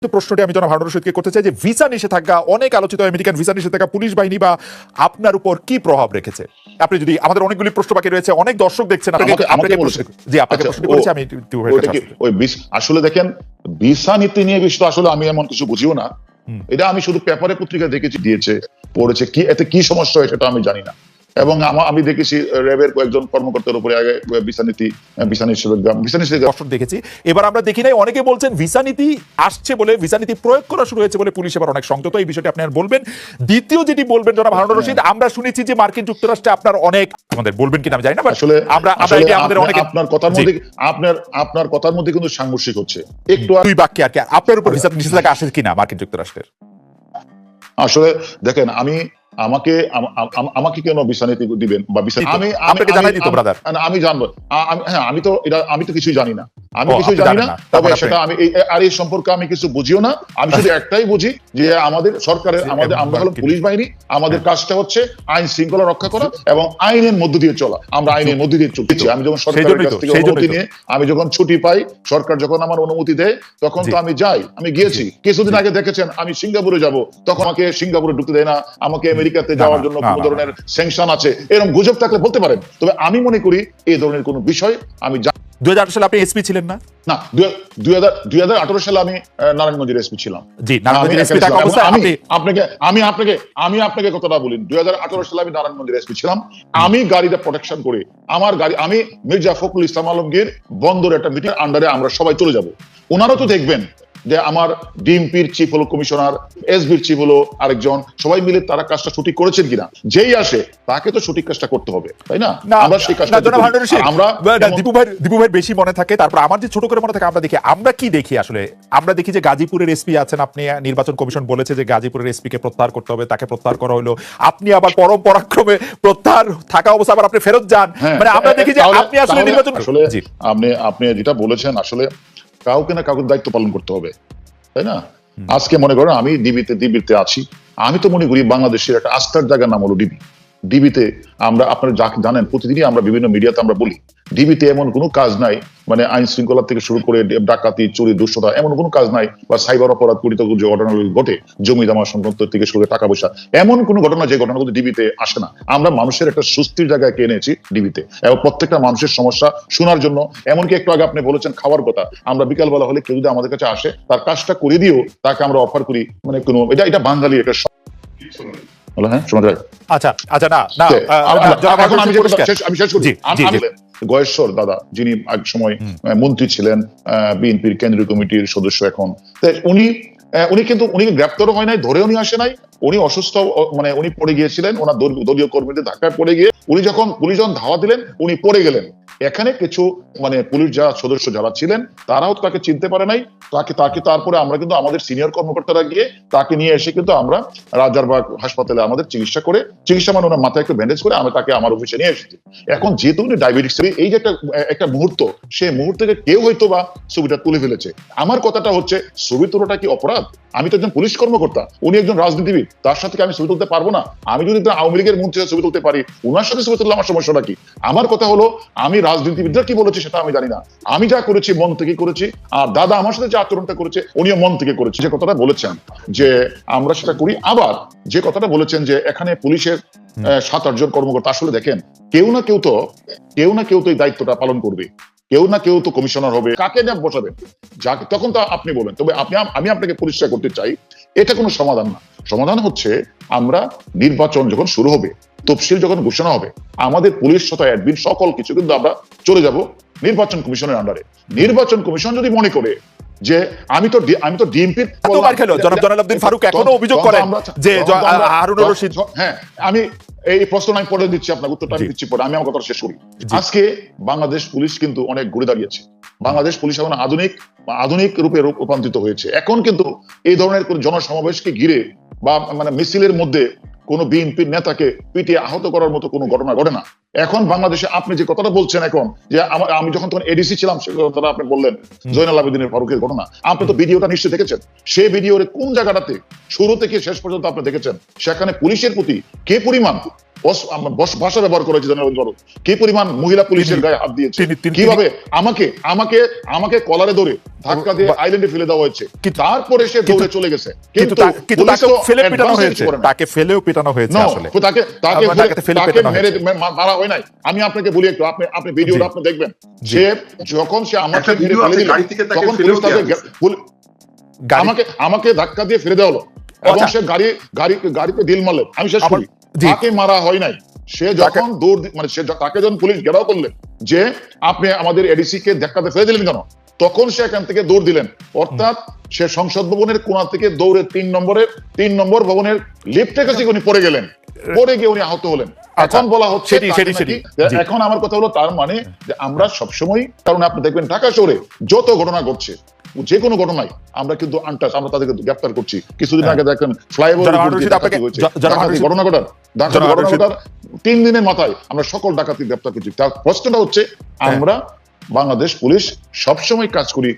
প্রশ্নটি আমি জনাব হারুন রশিদকে করতে চাই যে ভিসা নিষেধাজ্ঞা অনেক আলোচিত আমেরিকান ভিসা নিষেধাজ্ঞা পুলিশ বাহিনী বা আপনার উপর কি প্রভাব রেখেছে? আপনি যদি আমাদের অনেকগুলি প্রশ্ন বাকি রয়েছে, অনেক দর্শক দেখছেন, আপনাকে প্রশ্ন করেছি আমি। আসলে দেখেন, ভিসা নীতি নিয়ে বিষয় আসলে আমি এমন কিছু বুঝিও না। এটা আমি শুধু পেপারে পত্রিকা দেখেছি, দিয়েছে, পড়েছে, কি এতে কি সমস্যা হয় সেটা আমি জানি না। এবং আমি দেখেছি র্যাবের কয়েকজন কর্মকর্তার উপরে আগে ভিসা নিষেধাজ্ঞা দেখেছি। এবার আমরা দেখি নাই, অনেকে বলছেন ভিসা নীতি আসছে বলে, ভিসা নীতি প্রয়োগ করা শুরু হয়েছে বলে পুলিশ এবার অনেক সংযত। এই বিষয়টি আপনি বলবেন। দ্বিতীয় যেটি বলবেন জনাব হারুন রশিদ, আমরা শুনেছি যে মার্কিন যুক্তরাষ্ট্রে আপনার অনেক, আমাদের বলবেন কিনা আমি জানি না, আসলে আমাদের অনেক আপনার কথার মধ্যে কিন্তু সাংঘর্ষিক হচ্ছে একটু। দুই বাক্যে আর কি, আপনার উপর ভিসা নিষেধাজ্ঞা আসে কিনা মার্কিন যুক্তরাষ্ট্রের? আসলে দেখেন, আমাকে কেন ভিসা নীতি দিবেন বা ভিসা আমি জানবো? হ্যাঁ, আমি তো কিছুই জানি না, তবে সেটা আমি এই সম্পর্কে আমি কিছু বুঝিও না। আমি শুধু একটাই বুঝি যে আমাদের সরকারের, আমরা হলো পুলিশ বাহিনী, আমাদের কাজটা হচ্ছে আইন শৃঙ্খলা রক্ষা করা এবং আইনের মধ্য দিয়ে চলা। আমরা আইনের মধ্য দিয়ে চলছি। আমি যখন সরকারের কাছ থেকে অনুমতি নিয়ে, আমি যখন ছুটি পাই, সরকার যখন আমার অনুমতি দেয়, তখন তো আমি যাই। আমি গিয়েছি কিছুদিন আগে, দেখেছেন আমি সিঙ্গাপুরে যাব, তখন আমাকে সিঙ্গাপুরে ঢুকতে দেয় না, আমাকে আমেরিকাতে যাওয়ার জন্য কোন ধরনের স্যাংশন আছে, এরকম গুজব থাকলে বলতে পারেন। তবে আমি মনে করি এই ধরনের কোন বিষয় আমি 2018 সালে আপনি এসপি ছিলেন না? না, 2018 সালে আমি নারায়ণগঞ্জের এসপি ছিলাম। জি, নারায়ণগঞ্জের এসপি থাকা অবস্থায় আমি আপনাকে কথাটা বলি, 2018 সালে আমি নারায়ণগঞ্জের এসপি ছিলাম। আমি গাড়িটা প্রোটেকশন করে, আমার গাড়ি, আমি মির্জা ফখরুল ইসলাম আলমগীর বন্দরে একটা মিটিং আন্ডারে আমরা সবাই চলে যাব। ওনারা তো দেখবেন যে আমার ডিএমপির চিফ হলো কমিশনার, এসবির চিফ হলো আরেকজন, সবাই মিলে তারা কাজটা সঠিক করেছেন কিনা। যেই আসে তাকে তো সঠিক কাজটা করতে হবে, তাই না? আমরা সেই কাজটা দীপু ভাই বেশি মনে থাকে। তারপর আমার যে ছোট করে মনে থাকে, আমরা কি দেখি আসলে, আমরা দেখি যে গাজীপুরের এসপি আছেন, আপনি নির্বাচন কমিশন বলেছে যে গাজীপুরের এসপি কে প্রত্যাহার করতে হবে, তাকে প্রত্যাহার করা হলো। আপনি আবার পরম পরাক্রমে প্রত্যাহার থাকা অবস্থা আবার আপনি ফেরত যান। মানে আমরা দেখি যে আপনি আসলে নির্বাচন, আসলে আপনি যেটা বলেছেন, আসলে কাউকে না কাউকে দায়িত্ব পালন করতে হবে, তাই না? আজকে মনে করেন আমি ডিবিতে আছি। আমি তো মনে করি বাংলাদেশের একটা আস্থার জায়গার নাম হলো ডিবিতে আপনারা জানেন, প্রতিদিনই আমরা বিভিন্ন মিডিয়াতে আমরা বলি, ডিবিতে এমন কোনো কাজ নাই, মানে আইন শৃঙ্খলা থেকে শুরু করে ডাকাতি, চুরি, দুঃস্থতা, এমন কোনো কাজ নাই, বা সাইবার অপরাধ পরিত যে ঘটনাগুলো ঘটে, জমি জমা সংক্রান্ত থেকে শুরু করে টাকা পয়সা, এমন কোনো ঘটনা যে ঘটনাগুলো ডিবিতে আসে না। আমরা মানুষের একটা সুস্থির জায়গায় এনেছি ডিবিতে, এবং প্রত্যেকটা মানুষের সমস্যা শোনার জন্য। এমনকি একটু আগে আপনি বলেছেন খাওয়ার কথা, আমরা বিকালবেলা হলে কেউ যদি আমাদের কাছে আসে, তার কাজটা করে দিয়েও তাকে আমরা অফার করি, মানে কোনো এটা বাঙালির একটা গয়েশ্বর দাদা, যিনি এক সময় মন্ত্রী ছিলেন, বিএনপির কেন্দ্রীয় কমিটির সদস্য এখন, উনি কিন্তু গ্রেপ্তারও হয় নাই, ধরেও নিয়ে আসে নাই। উনি অসুস্থ, মানে উনি পড়ে গিয়েছিলেন, ওনার দলীয় কর্মীদের ধাক্কায় পড়ে গিয়ে পুলিশ যখন ধাওয়া দিলেন, উনি পড়ে গেলেন। এখানে কিছু মানে পুলিশ সদস্য যারা ছিলেন, তারাও তাকে চিনতে পারে নাই। তারপরে আমরা কিন্তু আমাদের সিনিয়র কর্মকর্তারা গিয়ে তাকে নিয়ে এসে কিন্তু আমরা রাজারবাগ হাসপাতালে আমাদের চিকিৎসা মানে ওনার মাথায় একটু ব্যান্ডেজ করে আমরা তাকে আমার অফিসে নিয়ে এসেছি। এখন যেহেতু উনি ডায়াবেটিস, এই যে একটা মুহূর্ত, সেই মুহূর্তে কেউ হয়তো বা ছবিটা তুলে ফেলেছে। আমার কথাটা হচ্ছে, ছবি তোলাটা কি অপরাধ? আমি তো একজন পুলিশ কর্মকর্তা, উনি একজন রাজনীতিবিদ, তার সাথে আমি ছবি তুলতে পারবো না? আমি যদি আওয়ামী লীগের মন্ত্রী ছবি তুলতে পারি, ওনার সাথে ছবি তুললে আমার সমস্যাটা কি? আমার কথা হলো, আমি রাজনীতিবিদরা কি বলেছে সেটা আমি জানি না, আমি যা করেছি মন থেকে করেছি। আর দাদা আমার সাথে যে আচরণটা করেছে, উনিও মন থেকে করেছে। যে কথাটা বলেছেন যে আমরা সেটা করি, আবার যে কথাটা বলেছেন যে এখানে পুলিশের 7-8 জন কর্মকর্তা, আসলে দেখেন, কেউ না কেউ তো এই দায়িত্বটা পালন করবে, কেউ না কেউ তো কমিশনার হবে, কাকে না বসাবেন, যাকে, তখন তো আপনি বলেন। তবে আমি আপনাকে পরিষ্কার করতে চাই, এটা কোনো সমাধান না। সমাধান হচ্ছে, আমরা নির্বাচন যখন শুরু হবে, তফসিল যখন ঘোষণা হবে, আমাদের পুলিশ তথা অ্যাডমিন সকল কিছু কিন্তু আমরা চলে যাব নির্বাচন কমিশনের আন্ডারে। নির্বাচন কমিশন যদি মনে করে যে আমি তো ডিএমপির ফারুক এখনো অভিযোগ করেন যে হারুন রশিদ, হ্যাঁ, আমি এই প্রশ্ন আমি পড়ে দিচ্ছি, আপনার উত্তরটা আমি দিচ্ছি পরে, আমি আমার কথা শেষ করি। আজকে বাংলাদেশ পুলিশ কিন্তু অনেক ঘুরে দাঁড়িয়েছে। বাংলাদেশ পুলিশ এখন আধুনিক রূপে রূপান্তরিত হয়েছে। এখন কিন্তু এই ধরনের কোন জনসমাবেশকে ঘিরে বা মানে মিছিলের মধ্যে কোন বিএনপির নেতাকে পিটিয়ে আহত করার মতো কোনো ঘটনা ঘটে না। এখন বাংলাদেশে আপনি যে কথাটা বলছেন, এখন যে আমি যখন তখন এডিসি ছিলাম, সে কথাটা আপনি বললেন জয়নাল আবেদিনের ফারুকের ঘটনা, আপনি তো ভিডিওটা নিশ্চয়ই দেখেছেন। সেই ভিডিওর কোন জায়গাটাতে শুরু থেকে শেষ পর্যন্ত আপনি দেখেছেন, সেখানে পুলিশের প্রতি কে পরিমাণ ভাষা ব্যবহার করেছে জেনারেল বড়, কি পরিমাণ মহিলা পুলিশের গায়ে হাত দিয়েছে, কিভাবে আমাকে আমাকে আমাকে কলারে ধরে ধাক্কা দিয়ে আইল্যান্ডে ফেলে দেওয়া হয়েছে, তারপরে সে দৌড়ে চলে গেছে। কিন্তু তাকে ফেলে পিটানো হয়েছে, তাকে ফেলেও পিটানো হয়েছে আসলে, তাকে মেরে মারা হয় নাই। আমি আপনাকে বলি একটু, আপনি ভিডিওটা আপনি দেখবেন, সে যখন সে আমাকে মেরে ফেলে দিল তখন পুলিশ তাকে আমাকে ধাক্কা দিয়ে ফেলে দেওয়া হলো এবং সে গাড়িতে ঢিল মারলেন। আমি শেষ করি, তাকে মারা হয় নাই। সে যখন দৌড় মানে তাকে যখন পুলিশ ঘেরাও করলেন যে আপনি আমাদের এডিসি কে ধাক্কাতে ফেলে দিলেন কেন, তখন সে এখান থেকে দৌড় দিলেন। অর্থাৎ সে সংসদ ভবনের কোণা থেকে দৌড়ে 3 নম্বর ভবনের লিফটের কাছে উনি পড়ে গেলেন, পড়ে গিয়ে উনি আহত হলেন। এখন বলা হচ্ছে এখন আমার কথা হলো তার মানে যে আমরা সবসময়, কারণ আপনি দেখবেন ঢাকা শহরে যত ঘটনা ঘটছে, যে কোনো ঘটনায় আমরা কিন্তু আনটাচ, আমরা তাদেরকে গ্রেফতার করছি। কিছুদিন আগে দেখেন ফ্লাইওভার ঘটনা ঘটার 3 দিনের মাথায় আমরা সকল ডাকাতি গ্রেফতার করছি। তার প্রশ্নটা হচ্ছে আমরা বাংলাদেশ পুলিশ সবসময় কাজ করি